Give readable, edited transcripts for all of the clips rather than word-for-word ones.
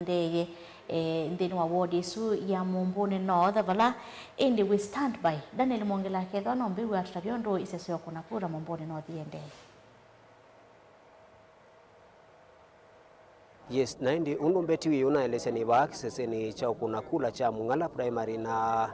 ndege ndeni wa ward su ya Mumbuni North vala indi we stand by Daniel Mongela ketho no mbigu atutavyondo isesyo kuna kura Mumbuni North yende. Yes, naindi undumbeti wi unaelesha ni ba kiseseni cha kuna kula cha Mungala primary na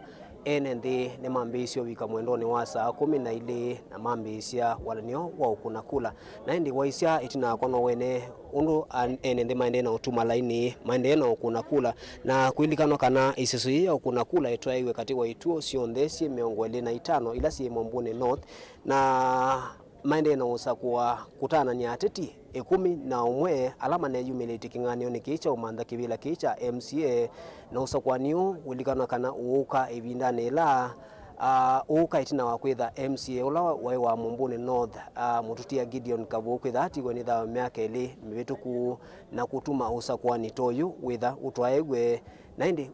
enendi ni mambisio wika mwendoni wa saa 12 na mambisia walanio wa kuna kula naindi waisia itina kono wene undu enendi maendena utuma laini maendena kuna kula na kuilikano kana iseso ya kuna kula etwaiwe kati wa ituo siondesi 25 ila si Mumbuni North na maendena usakuwa kutana ni ateti 11 alama ne humility kinganio ni kicha umanda kibila kicha MCA na usakwanio ulikana kana uuka ibindane la uuka itina wakwetha MCA ula wa Mumbuni North mututia Gideon Kavukwetha ati gwe nitha miaka ili mibituku na kutuma usakwani toyu witha utwaegwe na indi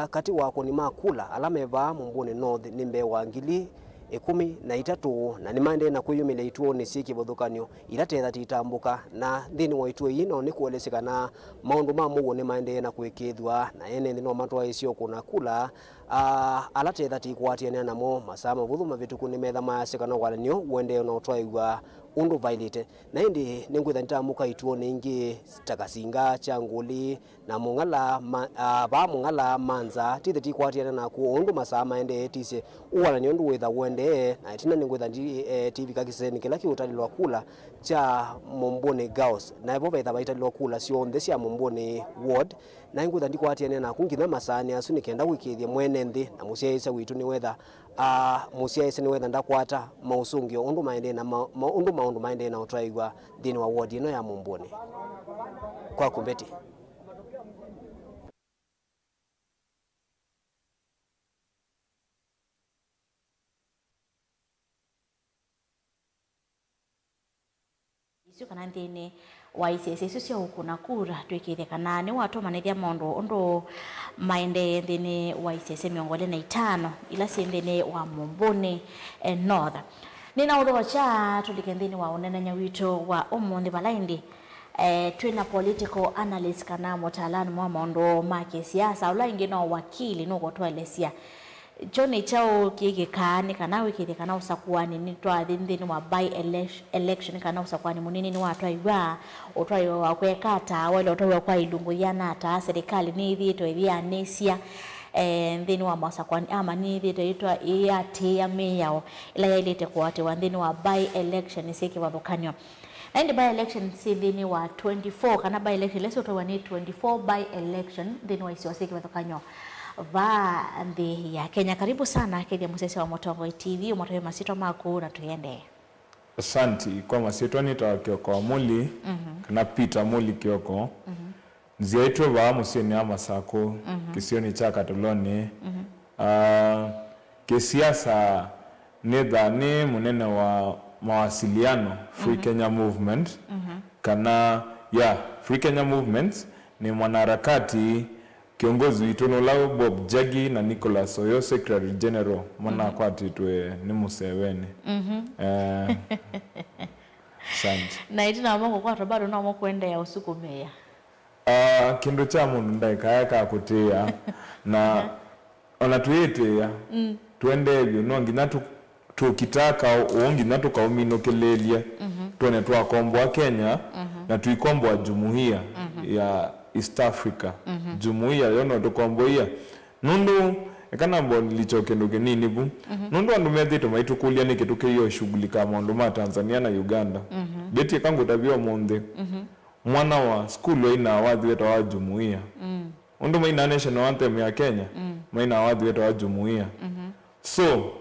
kati wako ni makula alama eva Mumbuni North nimbe wangili 13 na nimande na kuyumile ituo ni siki bodhukanyo ilatetha titambuka na thini wa ituo ino ni kuolesekana maundu ma mugo ni mande na kuikithwa na ene no matwa isio kuna kula alatetha tikwatia namo masama buthu mavituku ni metha masekana walanio wende no twaigwa undu violate na indi ningwitha ntamuka ituo ningi takasinga changuli na Mungala ba Mungala manza tithe tikwatia na ku undu masama ende tise uwalanio undu witha wende na itina ningwitha TV kakiseni kila kiutalilwa kula cha Mumbuni Girls na ibo betha baitalilwa kula sio nthesi ya Mumbuni ward na ngwitha ndikwatia na kungitha masani asu nikenda wikithia mwene nthi na musiaisa witu ni wetha musiaisa ni wetha ndakwata mausungio undu maende na maundu maende na utwaigwa thini wa ward ino ya Mumbuni kwa kumbeti. Isio kana ndene wa isese sio kuna kura twikire kana ni watu manethia mondo ondo maende ndene wa isese 25 ila sendene wa Mumbuni North nina urocha tulikendeni wa onenanya wito wa omonde balaindi twina political analyst kana mutaalamu wa mondo make siasa ula ingeno wakili no gotwalesia Johnny chao kike kani kana wikire kana usakwani ni twa thini wa by election kana usakwani munini ni watu aiwa otwayo wakwekata wale otwayo kwa ilungu yana ata serikali ni thito ivya nesia thini wa masakwani ama ni thito itwa iate ya meyao ila yailete kwa wate wa thini wa by election siki wabukanyo and by election si thini wa 24 kana by election leso to wani 24 by election thini wa isiwa siki wabukanyo va ndi ya Kenya. Karibu sana Kenya Musese wa Motongo TV umotoe masito maku na tuyende. Asante kwa masito nita Kioko Muli kana Peter Muli Kioko nziaitwe va museni ama sako kisioni cha Katoloni kisiasa ni munene wa mawasiliano Free Kenya Movement kana Free Kenya Movement ni mwanaharakati kiongozi itono lao Bob Jagi na Nicholas Oyo Secretary General mwana kwa titwe ni Museveni. Asante. Na itina mongo kwa bado na mongo kwenda ya usuku meya. Kindo cha mundu ndaika kutia na onatuite ya tuende hivyo no ngina tukitaka uongi na tukaumino kelelia tuone twakombwa Kenya na tuikomboa jumuiya ya East Africa jumuiya yono tukomboia nundu ekana mbondi lichokendo kenini bu nundu andu methito maitukulia ni kitu kiyo shughuli kama andu ma Tanzania na Uganda beti kangu tabio monde mwana wa school ina wadhi wetu wa jumuiya undu maina national anthem ya Kenya maina wadhi wetu wa jumuiya so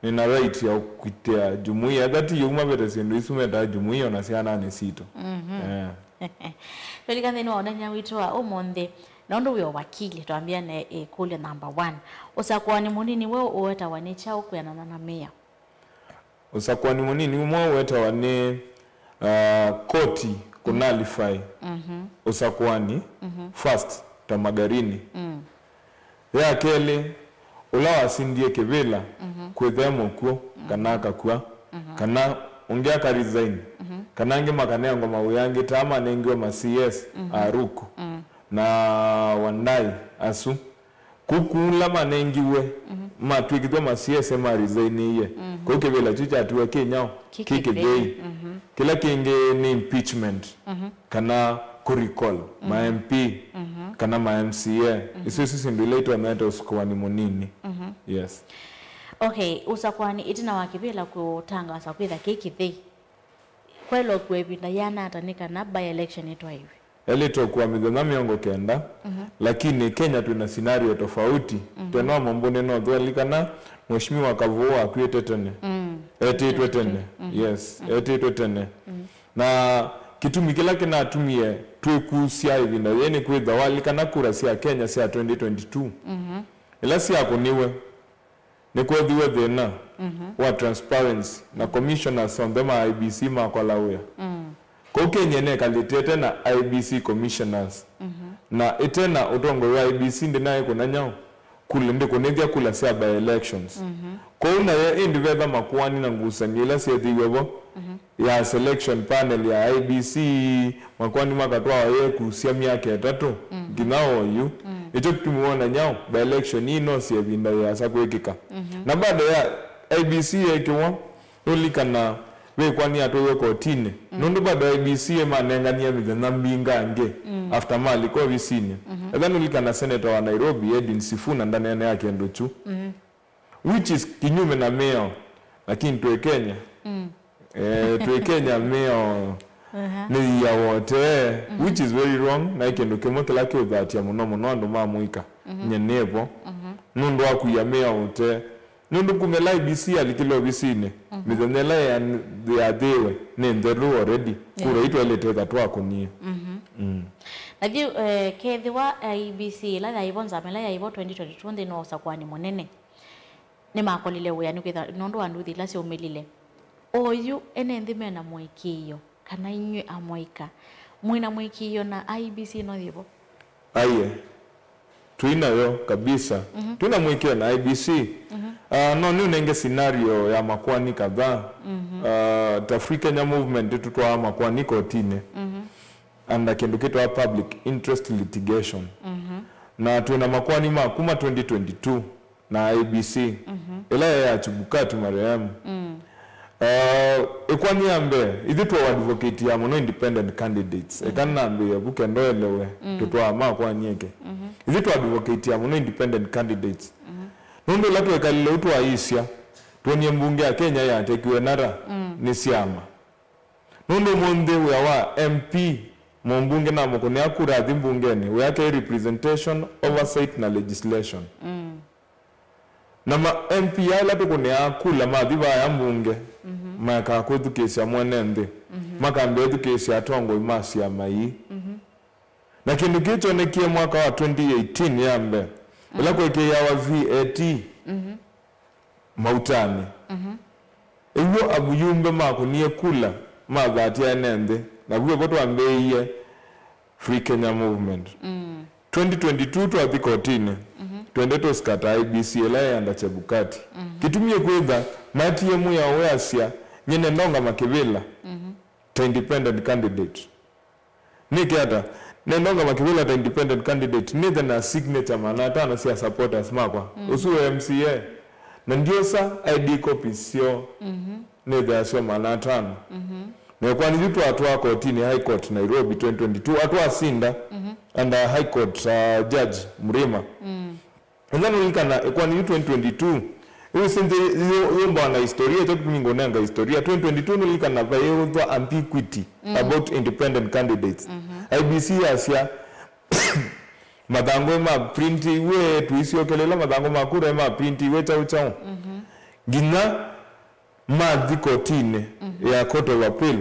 nina right ya kuitia jumuiya dhati yuma bete sindu isumeta jumuiya na siana ni sito Tulikane no onanya wito wa omonde nondo we wakili tuambia na kule number 1 usakwani munini wewe uweta wanecha ukuyana na meya usakwani munini mwa uweta wane koti kunalify usakwani first tamagarini ya kele ulawa sindie kevela kwethemo kuo kanaka kwa kana ongea ka resign kanange makane ngoma uyange tama nengiwa ma CS aruku na Wandai asu kukula manengiwe matwikithwa masiese marizainiye kwa kebela chucha atuwa kenyao kikithei kila kingi ni impeachment kana kuricall ma MP kana ma MCA iso sisi ndileta matter usikwani munini yes okay usakwani itina wakibela kutangasa kwitha kikithei kwelo kwebinda yana atanika na by election itwa hivi elito kwa mithenya miongo kenda lakini Kenya tuna scenario tofauti tena mambo no dwalikana mheshimiwa Kavua akwete tene eti tene yes eti tene na kitumi kila kinatumie twekusia hivi na yeni kwitha walikana kura cia Kenya cia 2022 ila cia kuniwe ni kwethiwe thina wa transparency na commissioners on them IBC makolawia kwa Kenya ne kalitete na IBC commissioners na itena utongo wa IBC ndinaye kuna nyao kule ndiko nethia kula cia by elections kwa una ye individual makwani na ngusanyila cia thiwebo ya selection panel ya IBC makwani makatwa ye kusia miaka 3 ginao yu icho tumuona nyao by election ino cia binda ya sakwekika na baada ya IBC yekiwa ulikana we kwani atowe kotini nundu bado IBC manengania mithenya mbinga nge after mali kwa visini then ulikana senator wa Nairobi Edwin Sifuna ndani yake ndochu which is kinyume na mayor lakini tuwe Kenya tuwe Kenya mayor ni ya wote which is very wrong na ikendo kemo kila kio that ya muno ndo mamuika nyenepo nundu akuya mayor wote nundu kumela IBC alikilo visine mithenya ya dewe nendelu already kura itu eleteka twako ni na vyo kethiwa IBC la ya ibonza mela ya ibo 2022 ndi no sakwani monene ni makolile uya ni kwitha nundu anduthi la cio melile oyu enendi mena mwikiyo kana inywe amwaika mwina mwikiyo na IBC no thibo aye tuinayo kabisa tuna mwikio na IBC no ni unenge scenario ya makwani kadhaa African movement tutwa makwani kotine anda kindu kitwa public interest litigation na tuna makwani makuma 2022 na IBC ila ya Chebukati marehemu ekwani ambe ithi twa advocate ya mono independent candidates ekana ambe yabuke ndoelewe tutwa makwani yake ithi twa advocate ya mono independent candidates nondo latu ekalile utwa aisha tuonye mbunge ya Kenya ya tekiwe nara ni siama nondo monde wa MP mbunge na mukone akura thi mbungeni we yake representation oversight na legislation na ma MP ya latu kone akula madhiba ya mbunge maka kwethukesha mwanende makambe edukesha atongo imasi ya mai na kindu kicho nekie mwaka wa 2018 yambe ila kweke ya wa VAT mautani ewo abuyumbe makunie kula madhati ya nende na buwe boto ambeye Free Kenya Movement 2022 twa thikotine twende toskata IBC ela ya Chebukati kitumie kwetha matiemu ya oasia nyene ndonga makivila ta independent candidate nikiata nendonga makivila ta independent candidate nithe na signature manata na sia supporters makwa usuwe MCA na ndio sa ID copies sio nithe asio manata na kwa nini tu atwa kotini High Court Nairobi 2022 atwa sinda under High Court Judge Mrima ngano likana kwa nini 2022 usinde yomba na historia tu mingonanga historia 2022 nilikana bayo to ambiguity about independent candidates IBC asia madango ma printi we tuisio kelela madango makura ma printi we chao gina madhikotine ya Court of Appeal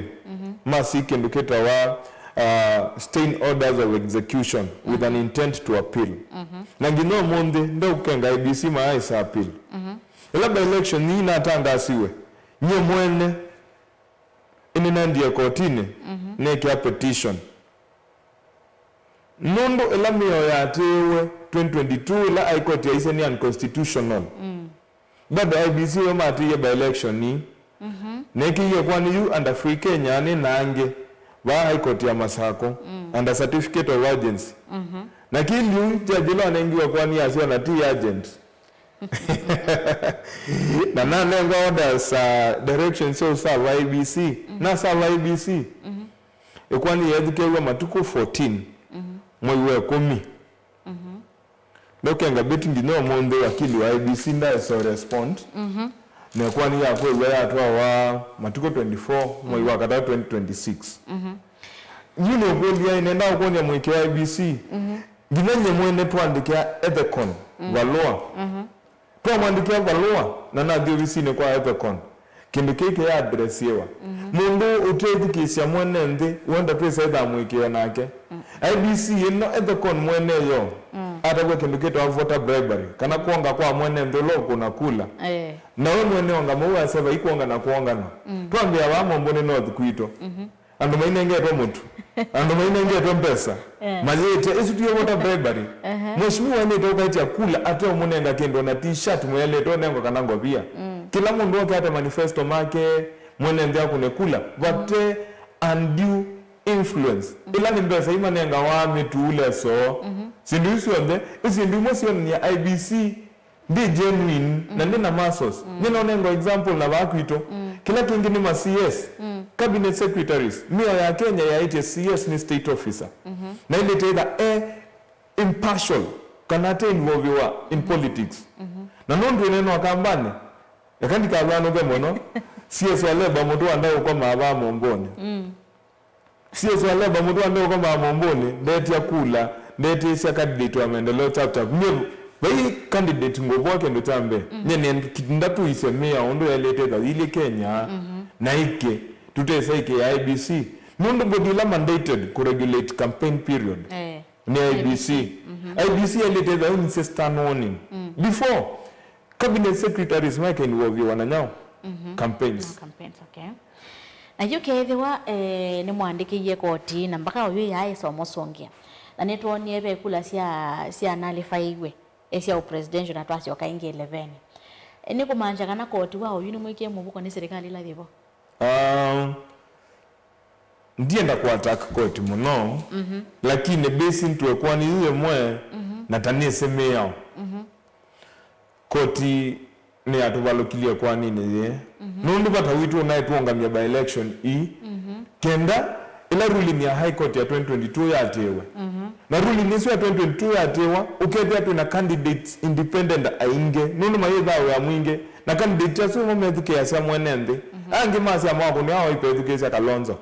masike nduketa wa staying orders of execution with an intent to appeal na ngino monde ndo kenga IBC maisa appeal ila by election ni natangasiwe nye mwene inina ndiye kotini nekia petition nondo ila miyo ya tewe 2022 ila High Court ya iseni unconstitutional bado IBC wema atiye by election ni neki ye kwani yu under Free Kenya ni nange wa High Court ya Masako under certificate of agency na kiliu jajilo anengiwa kwa ni asio na T agent na nengo orders direction so serve IBC na serve IBC ekwani yadikewa matuko 14 mwezi wa 10 Lokenga beti ndino monde wakili wa IBC nda so respond na kwani ya kwa ya atwa wa matuko 24 mwezi wa 2026 Yule golia inenda kwa ni mweke wa IBC ginanye mwene tuandikia Ethecon valua tuamwandikia valua na IBC ne kwa Ethecon kindu kike ya address yewa mundu utetikisya mwene ndi wanda pesa ida mweke nake IBC ino Ethecon mwene yo atagwe kindu kito voter bribery kana kuonga kwa mwene ndolo kuna kula na wewe mwene onga muwa sema ikuonga na kuonga na tuambia wa mombone north kuito ando mainenge to mutu ando mainenge to pesa mazete isutiyo voter bribery mheshimiwa ni to kaiti kula ateo munenga kendo na t-shirt mwele to nengo kanango pia kila mundu wake hata manifesto make mwene ndia kunekula but undue influence ila ni mbesa imanenga wa mitule so sindu isonde isindu motion ya IBC di genuine na nina masos nina onengo example na bakwito kila kingine ma CS cabinet secretaries mio ya Kenya ya CS ni state officer na ile tena impartial kanate involve in politics na nondo neno akambane yakandika abantu kemono CS wa leba mudu andao kwa maba mombone CS wa leba mudu andao kwa maba mombone ndeti ya kula ndeti ya candidate wa maendeleo chapter mimi bai candidate ngobo ke ndo tambe nene ndatu isemea ondo yaleteza ile Kenya na ike tutesa ike ya IBC mundo bodila mandated to regulate campaign period ni IBC IBC yaleteza in stand warning before cabinet secretaries make involve wananyao campaigns okay na yuke thiwa ni mwandikiye koti na mpaka uyu yae somo songia na netwoni ebe kula sia nalifaiwe esia presidential na twasi okaingi 11 ni kumanja kana koti wa uyu ni mwike mubuko ni serikali la thibo ndienda kwa attack koti muno lakini basin tuwe ni yule mwe na tanie semea koti ni atuvalokilia kwa nini ye nundu bata witu unayetuongamia by election kenda ila ruling ya High Court ya 2022 ya atewa na ruling ya 2022 ya atewa uketea tu na candidates independent ainge nundu mayedha ya mwinge na candidate ya sumo medhuke ya mwenende ange masi ya mwako ni hawa ipeduke ya Kalonzo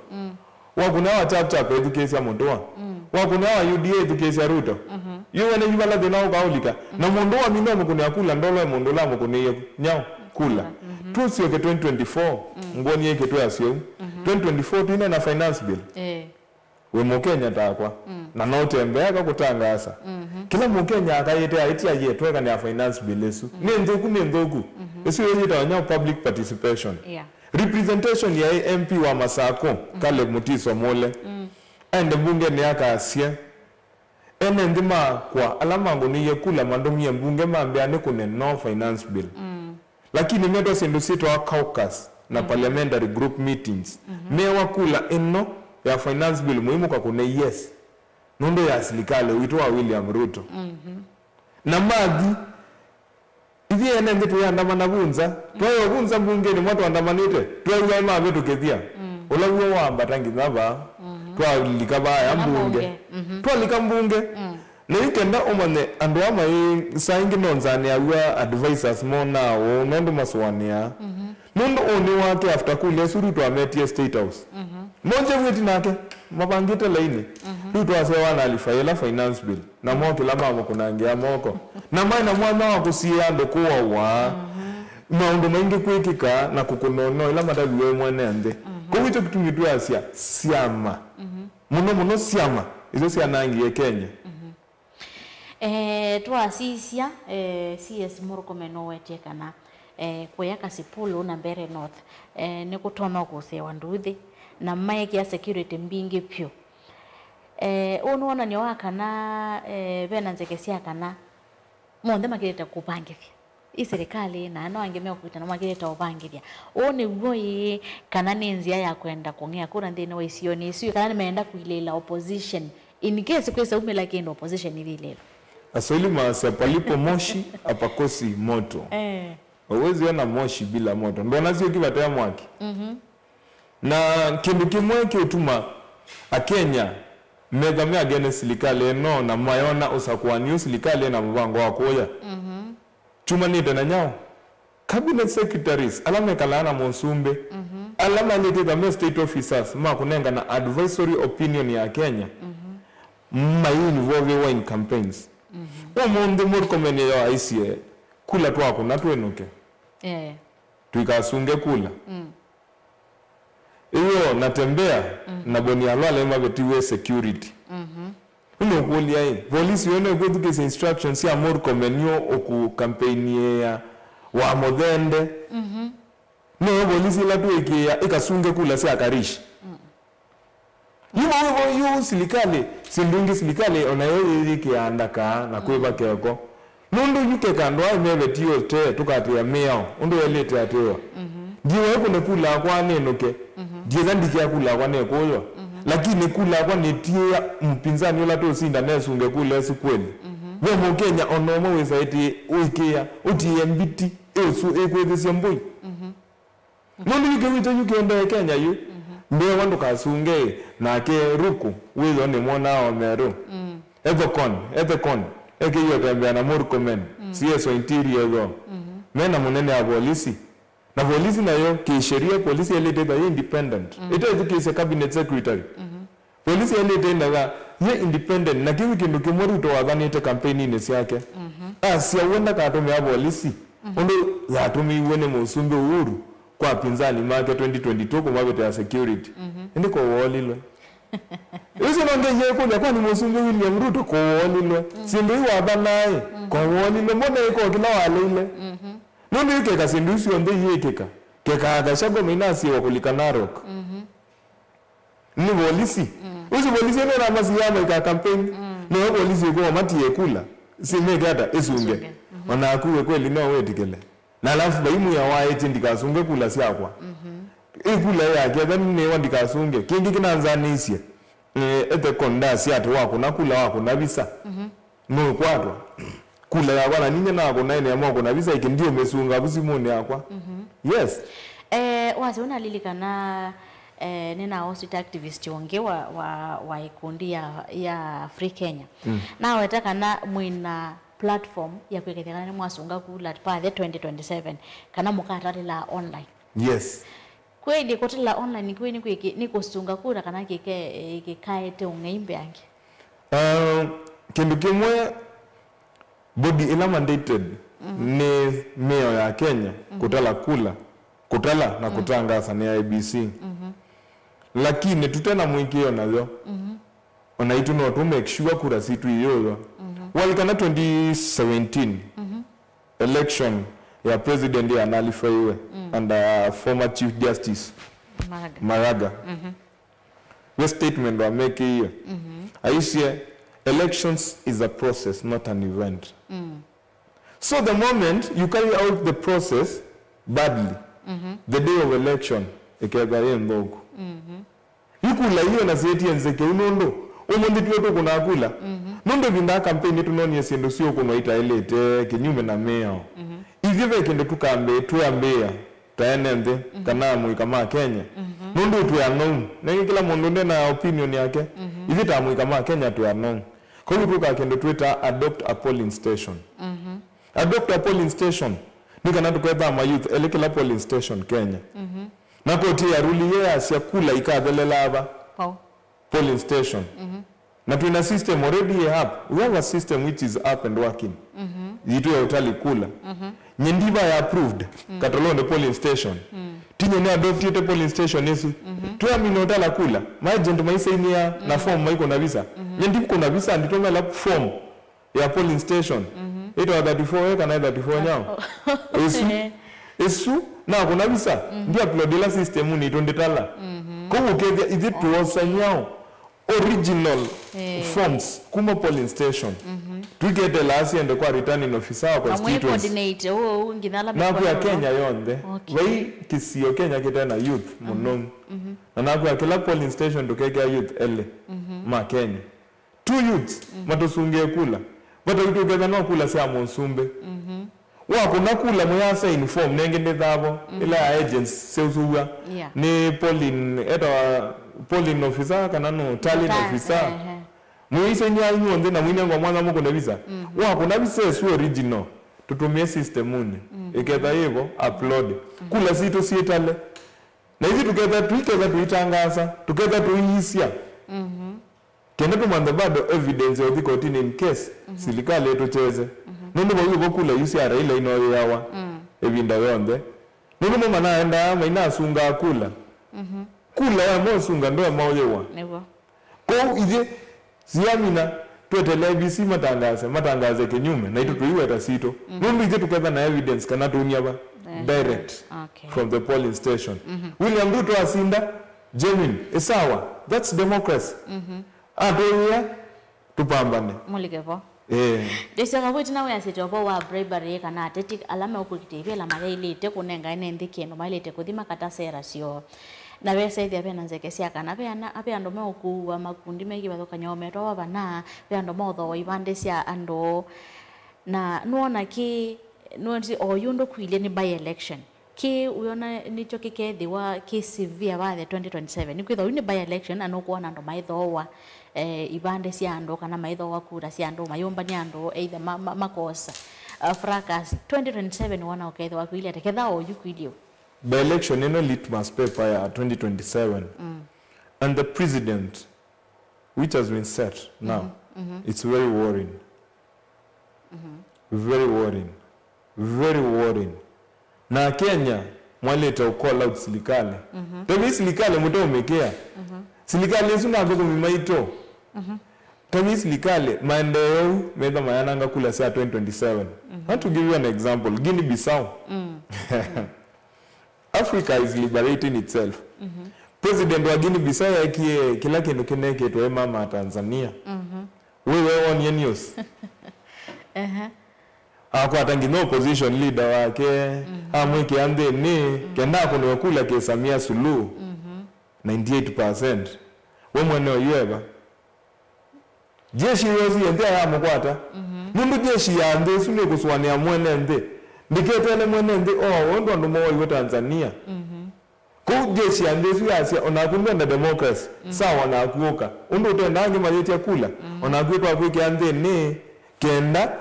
wakuna hawa chap eduke ya Mondoa wakuna hawa UDA eduke ya Ruto yuwe na yubala dina ukaulika na Mondoa minomo kune ya kula ndolo ya Mondola mkune nyao kula tusi yoke 2024 ngoni yeke tu ya siyo 2024 tuine na finance bill we mukenya takwa na note mbega kutangasa kila mukenya akayete aitia yetweka na finance bill esu nendoku esu yeta nyao public participation representation ya MP wa Masako kale Mutiso Mole ende bunge ni akasia ene ndima kwa alama ngoni yekula mandomi mbunge mambeane kune no finance bill lakini medo sindusito wa caucus na parliamentary group meetings mewa kula eno ya finance bill muhimu kwa kune yes nundo ya serikali wito wa William Ruto na magi hivi ene ndeto ya ndamana bunza twayo bunza mbunge ni mtu andamanite twayo ma betu kethia olawo wa mbatangi baba twalikaba ya mbunge twalika mbunge na ikenda omane ando ama saingi nonzani awa advisors mona o nondo maswania nondo oni wake after kule suru to ametie state house monje weti nake mabangite laini tu asewa na alifaila finance bill na moko lama kuna ngia moko na maana mwana wa kusia ndo kwa wa maundu maingi kwikika na kukunono ila madawiwe mwanende kwa hiyo kitu asia siama muno siama izo sia nangi Kenya twasisia CS Murkomen wete kana kuyaka Sipulu na Mbere North ni kutona kusewa nduthi na maiki ya security mbingi pyo unuona ni wakana bena nzekesia kana monde makireta kupangithia serikali na no angemea kuita na magireta obangiria one ugoye kana ni nzia ya kwenda kuongea kura ndine wa isioni isiyo kana nimeenda kuilela opposition in case kwesa umela kendo opposition ile Aswahili maasa palipo moshi apakosi moto. Huwezi ona moshi bila moto. Ndio nazio kibatea mwaki. Na kindu kimwe kiutuma Kenya megamea gene serikali no na mayona usakwani serikali na mbango wa koya. Chuma ni tena nyao. Cabinet secretaries alama kalana Monsumbe. Alama ni the state officers ma kunenga na advisory opinion ya Kenya. Involve in campaigns. Omonde Murkomen ya ICA kula twako natwenuke. Tuikasunge kula. Iyo natembea na boni alwala mabetiwe security. Ino kulia hii. Polisi yone kutuke instructions ya Murkomen yo oku campaign ya wa modende. No polisi la tuikia ikasunge kula si akarishi. Yu serikali sindungi serikali onayo yiki andaka na kweba keko nundu yuke kandwa mebetiyo te tukatia meo undu elete atiwa ndiwe kune kula kwa nenoke ndiye zandikia kula kwa nekoyo lakini kula kwa netia mpinzani ola to sinda nesunge kula si kweli we Kenya onomo wezaiti uikia utie mbiti esu ekwethesya mbui nundu yuke enda Kenya yu ndio wandu kasunge na ke ruku wizo ni mwana wa meru Ethecon eke yo tembea na Murkomen CSO interior go mena munene ya polisi na polisi nayo kisheria polisi elete da independent ito is a cabinet secretary polisi elete ndaga ye independent na kiwi kindu kimori to waganite campaign ni yake asia wenda ka to ya polisi ondo ya to mi wene Musumbe Uhuru kwa pinzani make 2022 kwa mabete ya security ndiko wolilo Uzi nonge yeko kwa ni Musumbe William Ruto kwa wolilo sindu wa banaye kwa wolilo mbona yeko kila wale ile nonde yake kasindusi onde yekeka keka agashago minasi wa kulikanarok ni polisi uzi polisi no na masiyama ka campaign no polisi kwa mati yekula simegada esunge wanakuwe kweli no wetikele na alafu baimu ya wae ndikasunge kula siakwa ikula yake then ne wandikasunge kingi kinanzanisye etekonda siatu wako na kula wako na visa no kwatwa kula yakwa na ninye nako naine amoko na visa ikindio mesunga busimone yakwa yes wazi unalilikana nina hospital activist wonge wa ikundi ya Free Kenya na wetaka na mwina platform ya kwekethana mwasunga kula pa the 2027 kana mukatari la online yes kweli kote la online kwini kwiki niko sunga kula kana kikaete ungeimbe yange kindu kimwe body ila mandated ni meo ya Kenya kutala na kutangaza ni IBC lakini tutena mwikio nazo onaitu no to make sure kura situ iyo walikana 2017 election ya president ya nalifaiwe under former chief justice Maraga the statement wa make hiyo aisha elections is a process not an event so the moment you carry out the process badly the day of election ikegare ndogo ikula hiyo na seti enzeke unondo umundi tuwetu kuna akula nondo binda campaign tunoni yesindo sio kunoita elete kinyume na meo ivive kende tukambe tuambea taenende kanamu kama Kenya nondo tu ya known na kila mundu na opinion yake ivi tamu kama Kenya tu ya known kwa hiyo tukakende tuita adopt a polling station adopt a polling station nikana tukweta ma youth elekela polling station Kenya na koti ya ruli ya siakula ikadelela aba polling station na tuna system already up we have a system which is up and working yitu ya utali kula nyendiba ya approved katolonde polling station tinye ne adopted polling station yesu tuya minotala kula my agent maisaini ya na form maiko na visa nyendibu kuna visa nditome la form ya polling station ito wa 34 eka na 34 nyao esu na kuna visa ndio upload la system ni tondetala ko ukethia ithi tuosa nyao original forms kuma polling station twigete lasi ende kwa returning officer kwa constituency coordinate ngidhala na kwa Kenya yonde wai kisio Kenya kitana youth muno na kwa kila polling station tukeke youth ele ma Kenya 2 youths matosungie kula bata utogeza no kula sia monsumbe wa kuna kula moyasa inform nenge ndethabo ila agents seusuwa ni polling officer kana no tallying officer muise nyanyu onde na mwine ngwa mwana muko na visa wa kuna visa su original tutumie system uni iketha hivyo upload kula sito sietale na hivi tuketha tuitangaza tuketha tuihisia kende tumanda bado evidence ya kotini in case serikali yetu cheze nende bwo kula UCR ile ino yawa evinda yonde nende mama naenda maina asunga kula kula ya mosunga ndo maoyewa nebo ko ije siamina twetele BC matangaze kinyume na ito tuiweta sito nende ije tuketha na evidence kana tunyaba direct from the polling station William Ruto asinda genuine isawa that's democracy adoya tupambane mulikevo Desa ngaboti nawe asetopo wa bribery kana atetic alama ukukitevia la mali te kunenga ine ndike no mali te kuthima kata sera sio na wese ithia pena nzekesia kana ape ando me okuwa makundi megi bathoka nyome to bana pe ando motho ibande cia ando na nuona ki nuonti oyundo kuile ni by election ki uyona nicho kikethiwa ki severe wa the 2027 nikwitha ni by election anokuona ando maithowa ibande cia ando kana maithowa kura cia ando mayomba ni ando either makosa fracas 2027 wana ukethwa kuile teketha oyu kuilio by election in a litmus paper ya 2027 and the president which has been set now it's very worrying very worrying na Kenya mwaleta ukola out silikale tabi silikale muto umekea silikale yesunga ngoko mimaito tabi silikale maendeleo meda mayananga kula saa 2027 I want to give you an example Guinea-Bissau Africa is liberating itself president wa Guinea-Bissau yakie kila kindu kineke to mama Tanzania wewe on news akwa tangino opposition leader wake amweke ande ni kenda kuno kula ke Samia Suluhu 98% wemwene oyeba jeshi yozi ende ya mkwata mundu jeshi ya ande sune kuswania mwene ende ndiketele mwene ende ondo ndo moyo wa Tanzania ku jeshi ya ande su asia onakumbe na democracy sawa na kuoka undo utenda ngi mayeti ya kula onakwetwa kweke ande ni kenda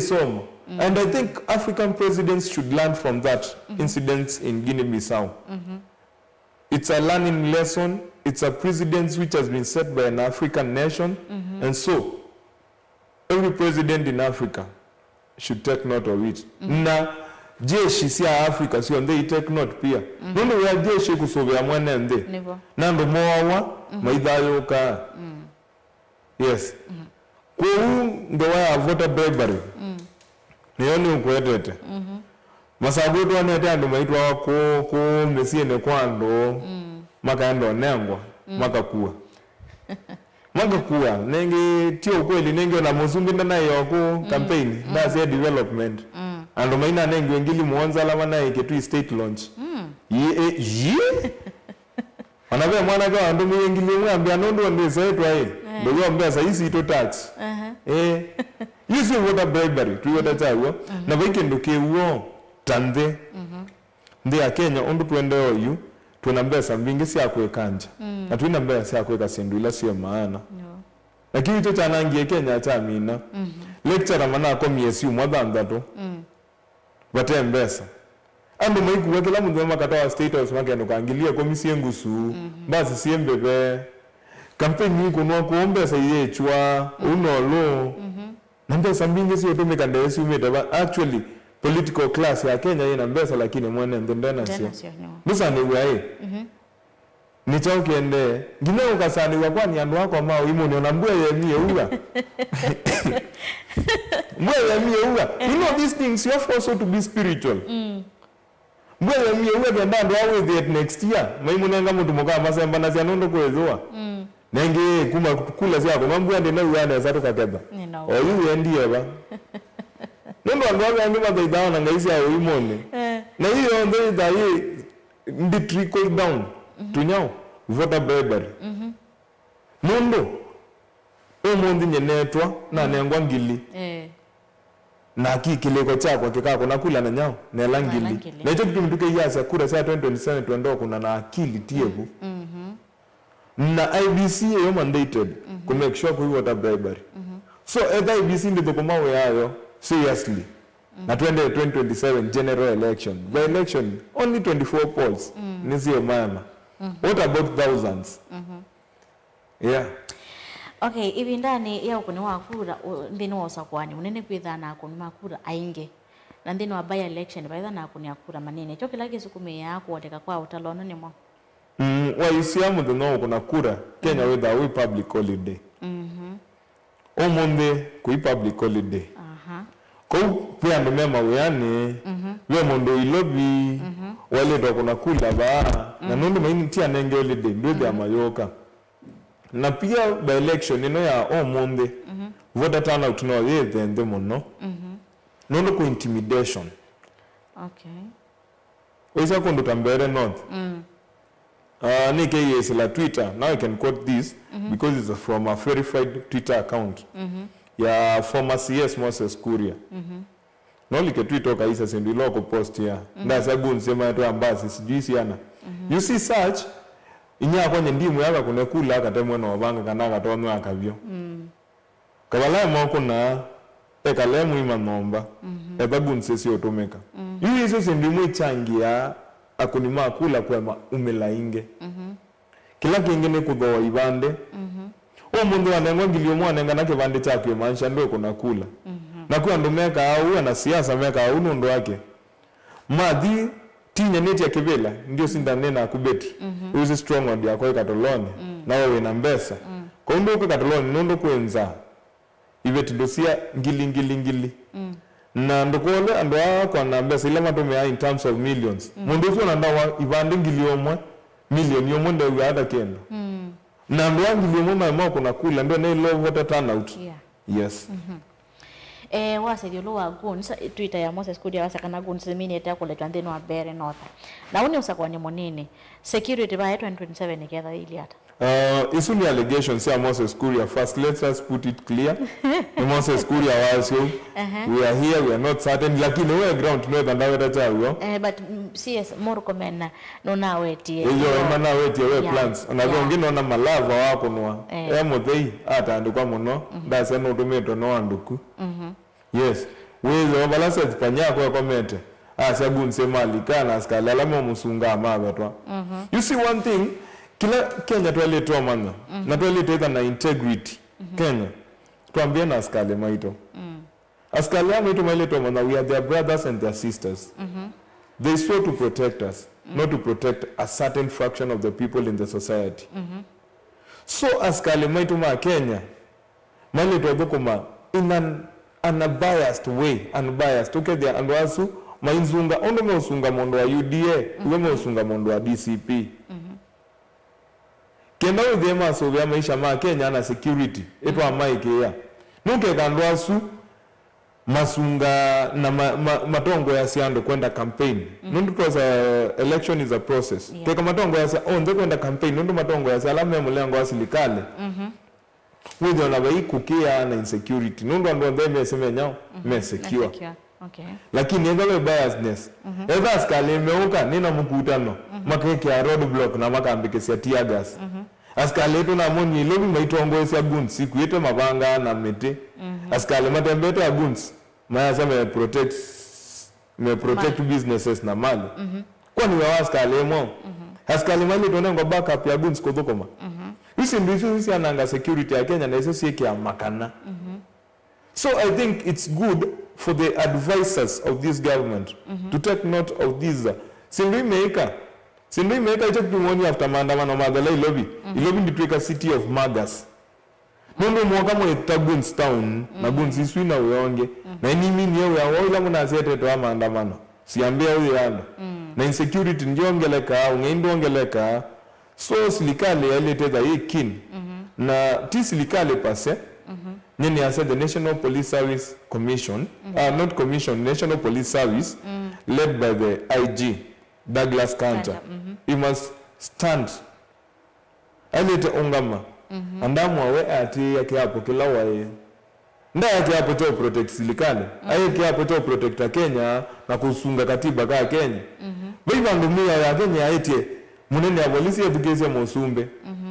somo and I think African presidents should learn from that incident in Guinea-Bissau it's a learning lesson it's a precedent which has been set by an African nation and so every president in Africa should take note of it na jeshi sia Africa sio they take note pia ndio ya jeshi kusovya mwana nde na ndo mowa maidhayo ka yes kwa ndo wa voter bribery nioni ukwetete masabuto wanete ando maitwa ko mesie ne kwando makando nengwa makakuwa nenge tio kweli nenge na muzumbi ndana yoko campaign that's a development ando maina nenge ngili muanza la wana iketu state launch anabe mwana kwa ando mwingili mwambia nondo ndeza yetu ai ndio ambia sasa hizi ito tax yusi voter bribery tuwota chawo na weekend kewo tande ndi ya Kenya ondo twende oyu tuna mbesa mbingi si akwekanja na twina mbesa akweka sindula sio maana lakini ito chanangie Kenya cha mina lecturer mana ko miesi umwadhanga to bate mbesa ando maikuwa kila mtu makatawa state house makendo kaangilia komisi ngusu basi siembebe campaign ni kuno kuombesa yechwa unolo namba sambingi sio tumika ndesi umeta actually political class ya Kenya ina mbesa lakini mwana ndendana sio musani wae ni chao kiende ngine ukasani wakwani andu wako mao imoni onambua yemie uga mwe yemie uga you know these things you have also to be spiritual mwe yemie uga kenda ndo awe the next year maimunenga mtu muka masemba na sianondo kwezwa Nenge kuma kula zako mambo ande na uana za tukakeba. Oyu endi eba. Nendo ando ande madai na ngaisi ya imone. Na hiyo ndo dai ndi trickle down. Tunyao voter bribery. Mundo omundi nyenetwa na nengwa ngili na kikileko chako kikako nakula na nyao na langili na hicho kitu mtuke yasa kura saa 2027 tuendao kuna na akili tiebu na IBC yo mandated ku make sure ku voter bribery so either IBC ndiko kumawe yayo seriously na 2027 general election by election only 24 polls nizio mama what about thousands yeah. Okay, hivi ndani ya ukuni wa kura ndini wosa kwani unene kwithana akuni makura ainge na ndini wa by election baitha na akuni akura manene choki lagi sukume yako wateka kwa utalono ni mo wa isiamu no kuna kura Kenya with a public holiday omonde ku public holiday ko pia ndo mema weane we mondo ilobi wale ndo kuna kula ba na nondo maini tia nenge holiday ndio ya mayoka na pia by election ino ya omonde voter turnout no ye then muno nondo ku intimidation oisa kondo tambere north nike yes la Twitter now I can quote this because it's from a verified Twitter account ya former CS Moses Kuria no like Twitter kaisa sendi loko post ya ndasa gunsema to ambasi sijui siana you see such inya kwenye ndimu yaka kunekula akatemwe no banga kana katonwa akavyo kabala moko na ekalemu imanomba ebagunse si otomeka hizo sendimu ichangia akunima kula kwa umelainge kila kingine kudhoa ibande mundu anengwa ngilio mwana ngana kibande chakwe mansha ndo kuna kula na kwa ndo meka au na siasa meka au ndo wake madi tinya neti ya kibela ndio sindane na kubeti uzi strong on ya kwa Katoloni na wewe na mbesa kwa ndo kwa Katoloni ndo kwenza ibeti dosia ngili na ndokole ando kwa na mbesa ile matome in terms of millions mundu sio nanda ibande ngilio mwa million yomo ndo hata kendo na ndo ngilio mwa mama kuna kula ndo na low voter turnout yes wase diolo wa guns Twitter ya Moses Kuria wasa kana guns mini eta kuletwa ndeno wa bere north na uni usakwani monene security by 2027 iketha ili hata isuni allegations ya Moses Kuria first let's us put it clear Moses Kuria was we are here we are not certain lakini we ground no tandaweta chawo but CS more comment no na wetie yo mana wetie we plans unavyo ngine ona malava wako nwa muthei atandikwa muno ndase no tumeto no anduku yes wewe balance panya kwa comment asabu nsema kana askala lamo musunga mabatwa you see one thing kila Kenya twaleto mana na twaleto na integrity Kenya tuambie na askale maito askale maito maileto mana we are their brothers and their sisters they swear to protect us not to protect a certain fraction of the people in the society so askale maito ma Kenya maileto bokoma in an unbiased way unbiased okay there and wasu mainzunga ondo mesunga mondo wa UDA uwe mesunga mondo wa DCP kenda udema so vya maisha ma Kenya na security etwa maike ya nuke kandwasu masunga na matongo ya siando kwenda campaign nundu toza election is a process teka matongo ya sia onde kwenda campaign nundu matongo ya salama ya mulengo wa silikale wewe na bai kukia na insecurity nundu ndo ndeme sema nyao me secure okay lakini ndio biasness eva askale meuka nina mkutano makeke ya road block na makambike sia tear gas askale to na moni lobi maitongo sia guns siku yete mabanga na mete askale matembeto ya guns maya sema protect businesses na mali kwani wa askale mo askale mali to ngo backup ya guns kodokoma isi ndizo sisi ananga security ya Kenya na hizo sieki ya makana so I think it's good for the advisors of this government to take note of these sindui meika hicho kimoni after maandamano madhala ilobi nditweka city of Magas nondo mwaka mwe Taguns town na Guns iswi na uyonge na nimi niyo ya wala muna sete to maandamano siambia huyo yana na insecurity ndiongeleka ungendo ongeleka so silikale yalete za yekin na ti serikali pase nyeni ase the National Police Service Commission not commission, National Police Service led by the IG Douglas Kanja. He must stand alete ongama andamu awe ati yake hapo kila wae nda yake hapo to protect serikali yake hapo to protect Kenya na kusunga katiba ka Kenya biba ndumia ya Kenya aite munene ya polisi edukeze musumbe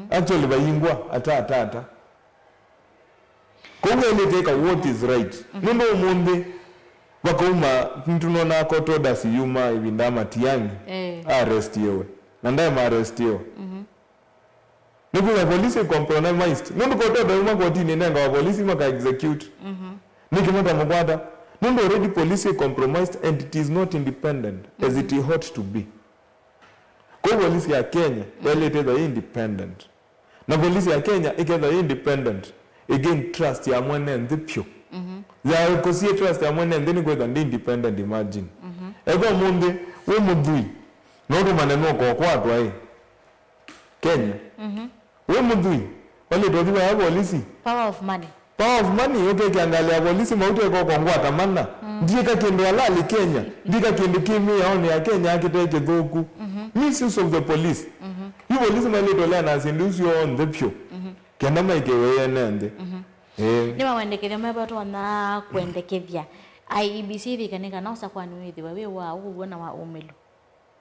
actually bayingwa ata kongo ile take what is right nundo munde bakoma ntunona koto dasi yuma ibindama tiangi arrest yewe na ndaye ma arrest yewe nipo ya polisi compromised nundo koto da yuma koti nenga wa polisi maka execute nikimata mkwada nundo already police compromised and it is not independent as it ought to be. Kwa polisi ya Kenya ile teza independent na polisi ya Kenya ikeza independent again trust ya mwana ndipyo ya ukosie trust ya mwana ndeni kwa ndi independent imagine ego munde we mudui nodo maneno kwa twai Kenya we mudui wale dodi wa polisi power of money okay kiangalia polisi mauti kwa ngwata manna ndiye kakendo alali Kenya ndika kindu kimi yaone ya Kenya akiteke dhuku misuse of the police you police mali dola na sindusi on the pure kenda maikewe nende nima wendekethia meba twana kwendekethia IEBC vikanika na usa kwani withi wewe wa uona wa umelo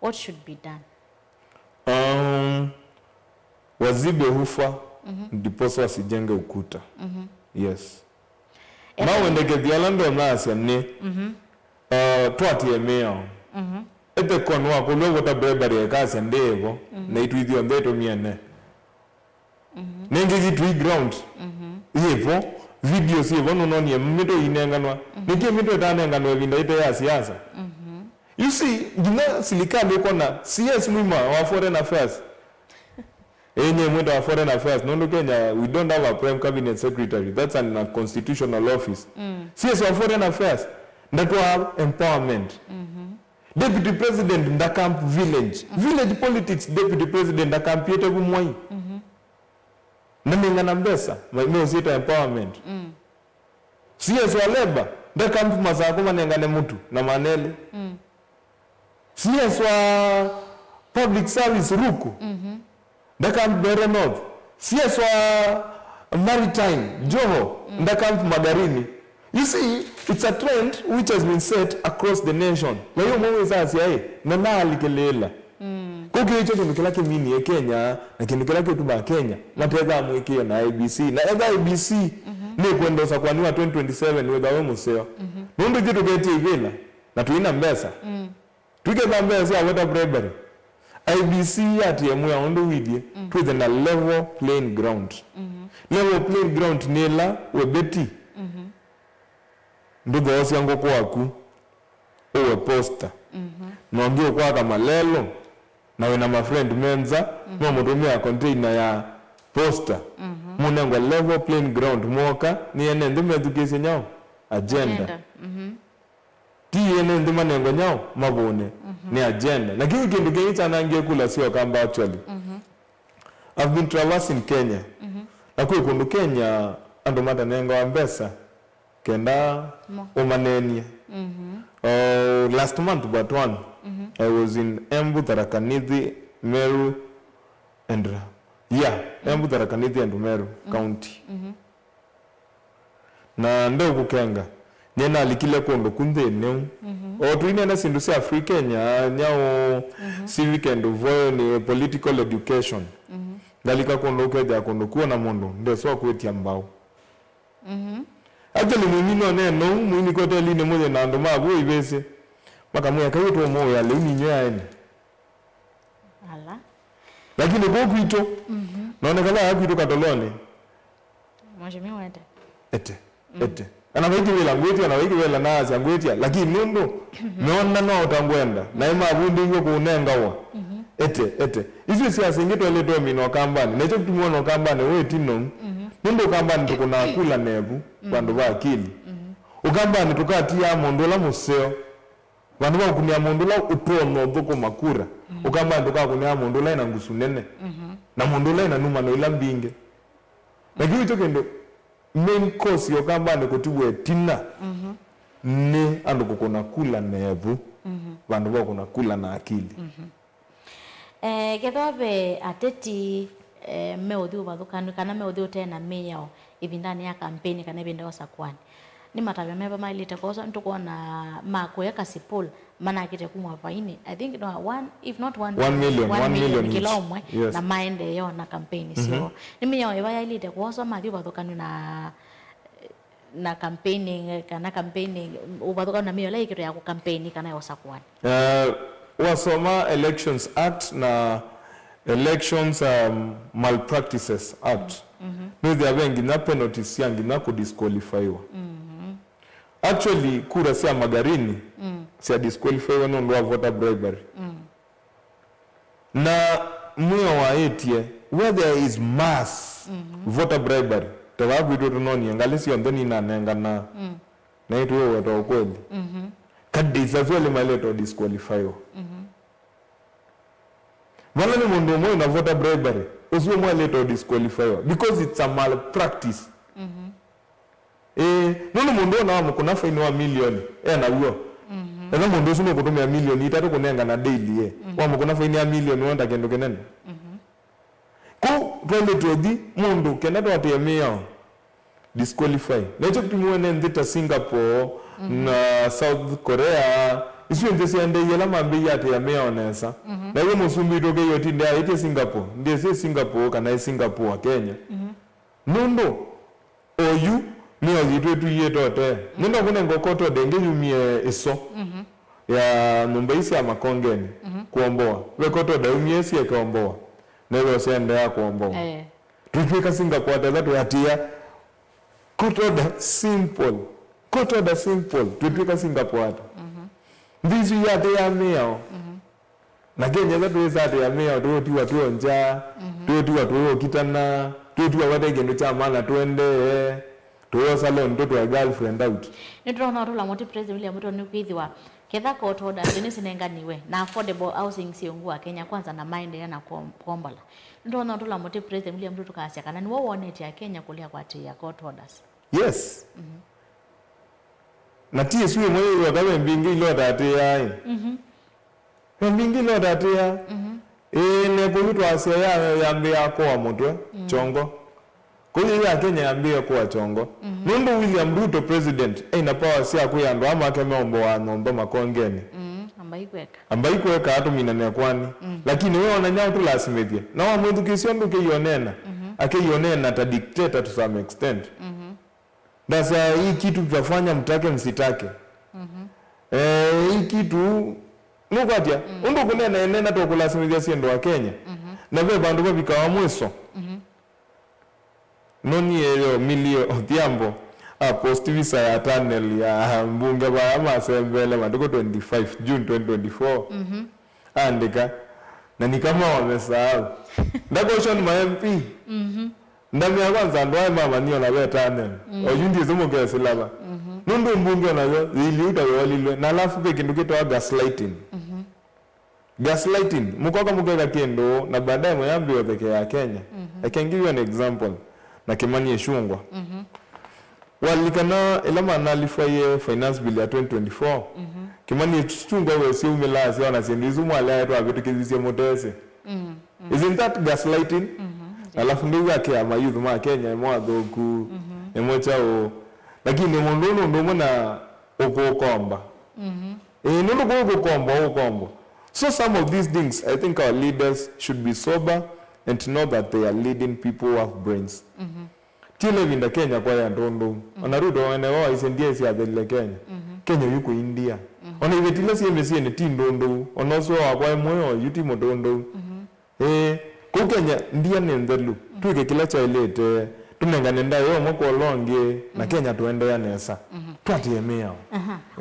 what should be done wazibe hufa ndiposo wasijenge ukuta yes ma wendekethia lando na asemne twati emeo ete konwa kulwe wota brebari ekasi ndevo na itwithio ndeto miene nenge gitu ground yevo videos yevo nononie mito inenganwa niki mito tanenganwa vinda ite ya siasa you see gina serikali iko na CS mwima wa foreign affairs enye mwenda wa foreign affairs nondo Kenya we don't have a prime cabinet secretary that's an constitutional office CS wa foreign affairs ndatoa empowerment deputy president ndakamp village politics deputy president ndakampiete kumwai namenga na mbesa meosita empowerment CS wa labor ndakamp mazako manengane mtu na manele CS wa public service ruku ndakamp Bere North CS wa maritime Joho ndakamp Magarini. You see, it's a trend which has been set across the nation. Na hiyo mwe sasa na nalikelela. Kuki hicho kinukela kimini ya Kenya na kinukela kutuba Kenya. Mateza mwekio na IBC. Na IBC ni kuendosa kwa niwa 2027 weda we museo. Nundu jitu keti ivila. Na tuina mbesa. Tuike mbesa ya weta bribery. IBC yati ya mwea undu widye. Tuweze na level playing ground. Level playing ground nila webeti. Ndugu wasi yangu kwaku uwe poster nongio kwa kama lelo na wena ma friend menza mwamutumia container ya poster munengwa level playing ground mwoka ni ene ndi medukese nyao agenda ti ene ndi manengo nyao mabone ni agenda na kiwi kindu kenyicha nangie kula sio kamba actually I've been traversing Kenya na kuwe kundu Kenya ando mata nengo wa mbesa kenda umanenia last month but one I was in Embu, Tharaka Nithi, Meru and Embu, Tharaka Nithi and Meru county na ndo kukenga nena alikile kondo kunde eneo tuine na sindusi Afrika nyao civic and ni political education dalika kondo keja kondo kuona mondo ndeso kwetia mbao actually mwingine neno mwini kote line moja na ndo mabu ibese maka mwe akaitwa moyo ale uninyo yaeni ala lakini kwa kuito naona kama hakuito katolone mwaje miwete ete ana waiki wela ngweti ana waiki wela nazi ngweti lakini nundo meona no utangwenda na ima abundi ngo kunengawa ete hizo siasa ngito ile do mino kambani nacho tumuona kambani wewe tino nundo kambani tukuna kula nebu bandu ba akili ukambani tukatia mondola museo bandu ba kunia mondola utono dhoko makura ukambani tukakunia mondola ina ngusu nene na mondola ina numa no ila mbinge Lakini hicho kendo main course yokamba ne kutibwe tina ni andu kukuna kula nebu bandu bako kuna kula na akili gethobe ateti meudhi ubathukanu kana meudhi utena miyao ibindani ya kampeni kana ibinda osakwani ni matabe meba mailite kosa ntukuona makweka sipul mana akite kumwa faini I think no one if not 1 million kilomwe yes. na maende yo na kampeni sio ni miyao iba yailite kosa mathi ubathukanu na campaigning kana campaigning ubathukanu na miyao laikito ya ku campaign kana osakwani wasoma Elections Act na Elections Malpractices Act. Ndio wengi na penalties yangi na kudisqualifyiwa. Actually kura sia magarini sia disqualifyiwa no ndo voter bribery. Na mwe wa etie where there is mass voter bribery tawabu ito tunoni ngalisi yondeni na nengana na ito wewe kweli. Kadisa vile maleto disqualifyiwa. Wala ni mundu mwe na voter bribery usiwe mwe leto disqualifyiwa because it's a malpractice. Nono mundu na wamu kuna faini wa milioni na uyo. Ena mundu sume kutumia milioni itatu kunenga na daily wamu kuna faini ya milioni wanda kendo kenene. Ku twende todi mundu kenado watemea disqualify. Lecho kutimuene ndita Singapore na South Korea isu ndese ande yela mambi yate ya meonesa na hiyo musumbi toke yoti ndia ite Singapore ndese Singapore kana Singapore Kenya nundo oyu ni oyitu tu yetote nundo kuna ngokoto denge yumie iso ya numbaisi ya makongeni kuomboa wekoto da umiesi ya kuomboa newe sende ya kuomboa tuchweka Singapore tazatu yatia koto da simple tuchweka Singapore ndizu yate ya meo na Kenya zatu yate ya meo tuoti watu onja tuoti watu kitana tuoti wate gendo cha maana tuende tuyo salon tuto wa girlfriend out nitro na rola moti president William Ruto nukwithiwa ketha court order ni sinenganiwe na affordable housing siongua Kenya kwanza na maendeleo na kuombola nitro na rola moti president William Ruto kasia kana ni wone ya Kenya kulia kwa ya court orders yes na TSU mwe wakawe mbingi lo date yai mbingi lo date ya ne kulitwa asia yambe yako wa mutwe chongo kuli ya Kenya yambe kwa chongo nundo William Ruto president ina power sia kuyamba ama kemeombo wa nomba makongeni ambaikweka hatu minane kwani lakini wewe wananyao tu lasimethia na wa mwendu kisiondu kiyonena akiyonena ta dictator to some extent Dasa hii kitu tutafanya mtake msitake. Hii kitu nukatia. Undo kunena enena to kulasimizia siendo wa Kenya. Na vile bandu babikawa mweso. Noni elio milio Odhiambo post visa ya tunnel ya mbunge ba ama asembele maduko 25 June 2024. Andika na ni kama wamesahau. Ndakosho ma MP. Ndami ya kwanza ndoa mama niyo na beta tunnel. Oyundi zomo kesi laba. Nundu mbunge nayo iliuta walilwe na alafu pe kindu kitwa gaslighting. Gaslighting mukoka mukeka kendo na baadaye moyambi peke ya Kenya. I can give you an example na Kimani Ichung'wah. Walikana elama analifaye finance bill ya 2024. Kimani Ichung'wah wesi umelazi wana sendizu mwala yetu abetu kizisia motese. Isn't that gaslighting? Alafu ndio yake ya mayuth ma Kenya emo doku emo chao lakini mundu ndo mona okokomba ndo okokomba so some of these things I think our leaders should be sober and to know that they are leading people who have brains tile vinda Kenya kwa ya ndondo onarudo ene wao isendie sia the Kenya Kenya yuko India ona ivetile sie mesie ne tindondo onoso akwa moyo yuti modondo Kenya ndia nendelu tuike kila cha ilete tunengane ndayo moko longe na Kenya tuende ya nesa twatiemea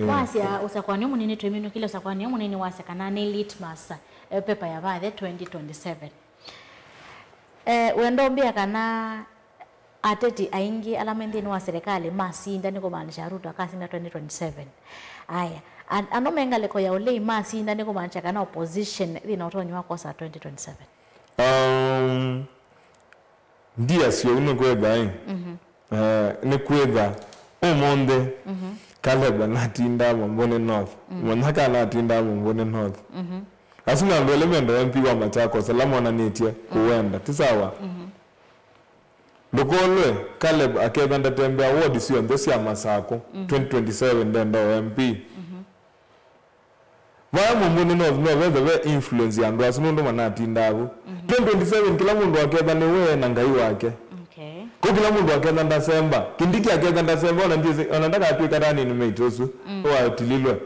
wasia usakwani munini twimino kile usakwani munini wasia kana ni litmus paper ya vathe 2027 wendo mbia kana ateti aingi alamendini wa serikali masinda niko maanisha Ruto akasinda 2027 aya anomenga leko ya ole masinda niko maanisha kana opposition ina utoni wako sa 2027 ndia sio uno kwetha ni kwetha umonde Caleb anatinda Mambone North Mwanaka anatinda Mambone North asuna ndo elemento MP wa Machakos salamu ananitia kuenda tisawa Ndokolwe Caleb aketha ndatembea ward sio ndosi ya Masako 2027 ndenda MP Waya Mambone North no whether influence ya ndo asuna ndo manatinda 2027 kila mundu aketha ni wewe na ngai wake kwa kila mundu aketha ndasemba kindiki aketha ndasemba onandaka atuika rani nimeitosu wa tililwe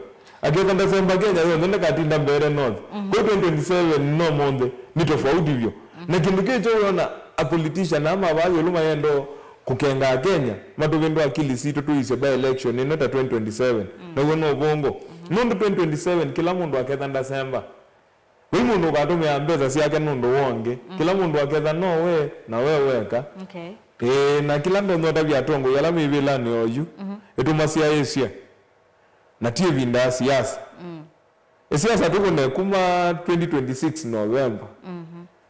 aketha ndasemba Kenya yo ndaka atinda mbere North kwa 2027 no monde ni tofauti hivyo na kindiki hicho unaona a politician ama baadhi luma yendo kukenga Kenya matugendo akili sito tuise by election ni not 2027 na wono bongo mundu 2027 kila mundu aketha ndasemba wewe mundu katumia mbeza si yake mundu wonge kila mundu aketha no we na wewe weka na kila ndo nota bya tongo yala mibila ni oyu etumasia Asia na tie vinda siasa siasa tuko na kuma 2026 November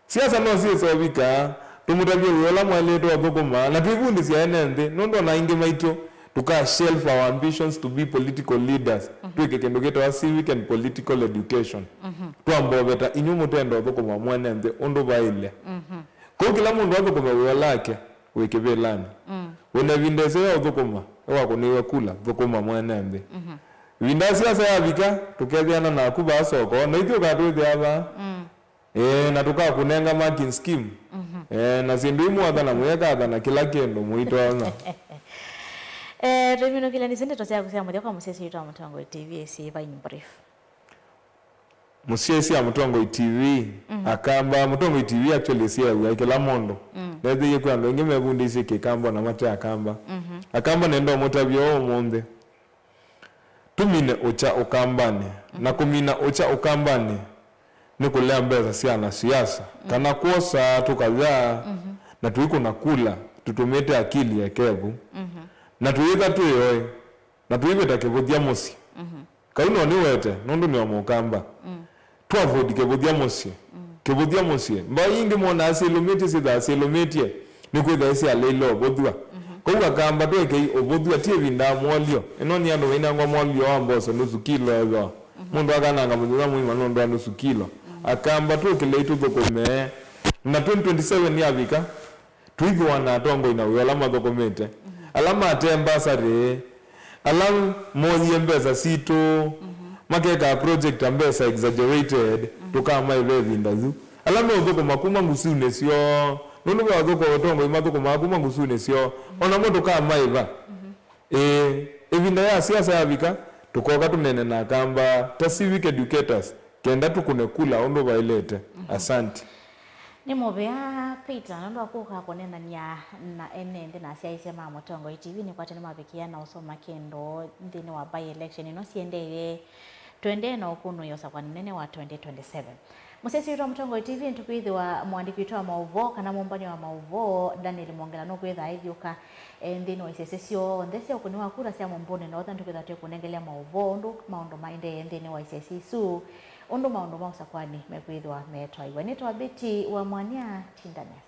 siasa no siasa wika tumutabye yola mwaleto wabokoma na tuivundi sia enende nondo na inge maito tuka shelf our ambitions to be political leaders tuike kendo geto wa civic and political education tuamboveta inyumu tendo wabokoma mwanende ondo baile kwa kila mundu wabokoma yolake wekebelani wona vindese ya udhukuma wako niwe kula dhukuma mwanende vinda siasa yabika tukeziana na kuba soko na ikyo katwethe aba na tuka kunenga marking scheme na sindimu adana mweka adana kila kendo muitona Remino kila nisende tosea kusema moja kwa Musesi yuto wa Mutongo TV siva in brief Musesi ya Mutongo TV akamba Mutongo TV actually siya kila mondo Nede yeku ando ngeme vundisi kikamba na mate akamba akamba nendo motabyo omonde tumine ocha okambane na kumina ocha okambane nikulea mbeza siana siasa kana kosa tukaza na tuiko nakula tutumete akili ya kebu na tuiga tuyoe na tuibeta kebudia mosi kaino ni wete nondo ni omokamba tuavodi kebudia mosi mba yingi mona asilumiti sida asilumitie nikwetha isi alelo obodua kwa kamba tweke obodua tie vinda mwalio enoni ando inangwa mwalio amboso nusu kilo ezo mundu akananga mundu mwima nondo nusu kilo akamba tweke leitu dokome na 2027 yabika tuivi wana tongo ina alama dokumete alama atemba sare alam mozi mbeza sito makeka project ambesa exaggerated tukama ile vindazu alama udoko makuma ngusune sio nundu kwa udoko otongo imadoko makuma ngusune sio ona moto kama iva evinda ya siasa yabika tukoka tunene na kamba ta civic educators kenda tukune kula ondo bailete asante ni mobea Peter nando akuka konena nya na enende na siaise ma Mutongo TV ni kwatene mabikia na usoma kendo ndini wa by election ino siendeye twende na ukunu yosa kwa nene wa 2027 Musesi yuto Mutongo TV ntukuithi wa mwandiki yuto wa mauvo kana mumbani wa mauvo Daniel Mwongela no kwetha aithiuka ndini wa isesesio ndesi ukuni wa kura sia mumbone na otha ntukwetha twe kunengelea mauvo ndu maundu mainde ndini wa isesisu undu maundu mausa kwani mekwithwa metwa iwa nitwa Beti wa Mwania Tindania